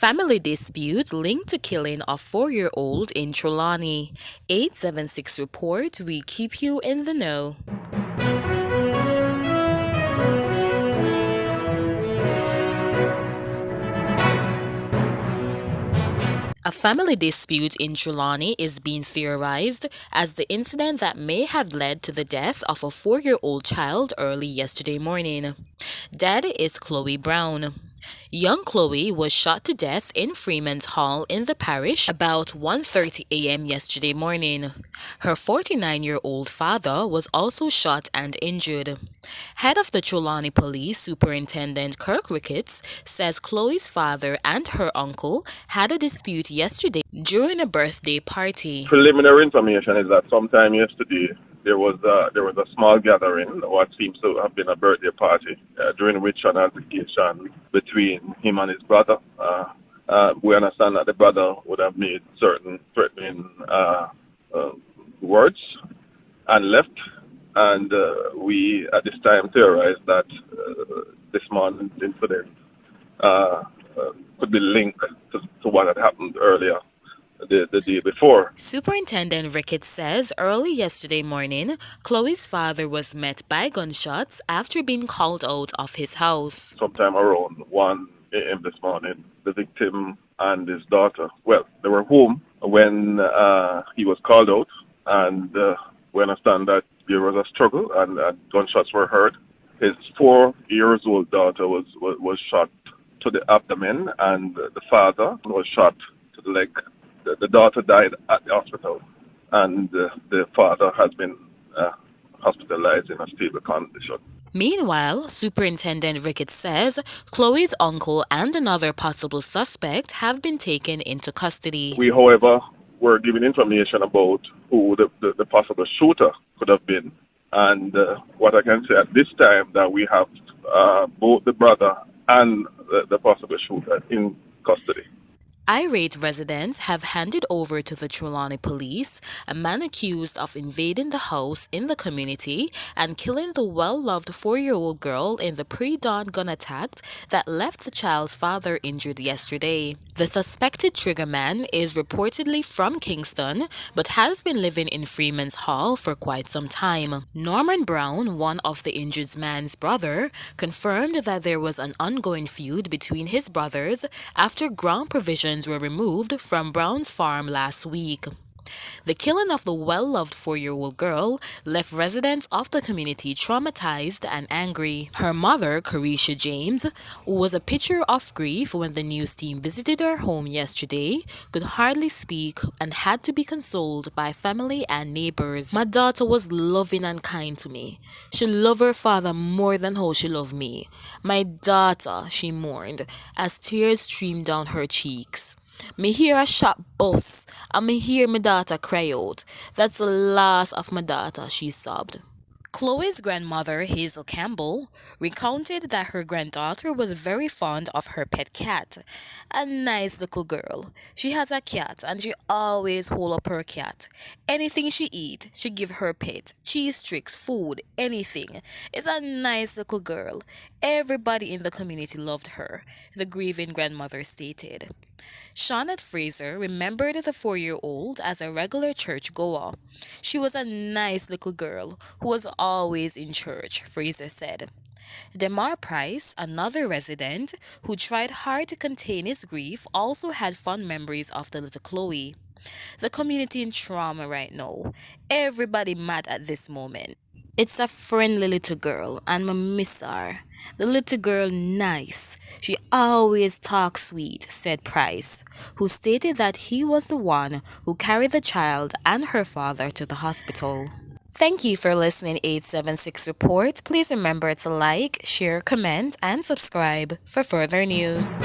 Family dispute linked to killing of 4-year-old in Trelawney. 876 report, we keep you in the know. A family dispute in Trelawney is being theorized as the incident that may have led to the death of a 4-year-old child early yesterday morning. Dead is Chloe Brown. Young Chloe was shot to death in Freeman's Hall in the parish about 1:30 a.m. yesterday morning. Her 49-year-old father was also shot and injured. Head of the Trelawney Police Superintendent Kirk Ricketts says Chloe's father and her uncle had a dispute yesterday during a birthday party. Preliminary information is that sometime yesterday there was a small gathering, what seems to have been a birthday party, during which an altercation between him and his brother. We understand that the brother would have made certain threatening words and left, and we at this time theorized that this morning's incident could be linked to what had happened earlier the day before. Superintendent Ricketts says early yesterday morning, Chloe's father was met by gunshots after being called out of his house. Sometime around 1 a.m. this morning, the victim and his daughter, well, they were home when he was called out, and we understand that there was a struggle and gunshots were heard. His 4-year-old daughter was shot to the abdomen, and the father was shot to the leg. The daughter died at the hospital, and the father has been hospitalized in a stable condition. Meanwhile, Superintendent Ricketts says Chloe's uncle and another possible suspect have been taken into custody. We, however, were given information about who the possible shooter could have been, and what I can say at this time that we have both the brother and the possible shooter in custody. Irate residents have handed over to the Trelawney police a man accused of invading the house in the community and killing the well-loved 4-year-old girl in the pre-dawn gun attack that left the child's father injured yesterday. The suspected triggerman is reportedly from Kingston but has been living in Freeman's Hall for quite some time. Norman Brown, one of the injured man's brother, confirmed that there was an ongoing feud between his brothers after ground provisions were removed from Brown's farm last week. The killing of the well-loved 4-year-old girl left residents of the community traumatized and angry. Her mother, Carisha James, who was a picture of grief when the news team visited her home yesterday, could hardly speak and had to be consoled by family and neighbors. "My daughter was loving and kind to me. She loved her father more than how she loved me. My daughter," she mourned, as tears streamed down her cheeks. "Me hear a shot bust, and me hear my daughter cry out. That's the last of my daughter," she sobbed. Chloe's grandmother, Hazel Campbell, recounted that her granddaughter was very fond of her pet cat. "A nice little girl. She has a cat and she always hold up her cat. Anything she eat, she give her pet. Cheese tricks, food, anything. It's a nice little girl. Everybody in the community loved her," the grieving grandmother stated. Shawnette Fraser remembered the 4-year-old as a regular churchgoer. "She was a nice little girl who was always in church," Fraser said. Demar Price, another resident who tried hard to contain his grief, also had fond memories of the little Chloe. "The community in trauma right now. Everybody mad at this moment. It's a friendly little girl, and I miss her. The little girl nice. She always talks sweet," said Price, who stated that he was the one who carried the child and her father to the hospital. Thank you for listening 876 Report. Please remember to like, share, comment, and subscribe for further news.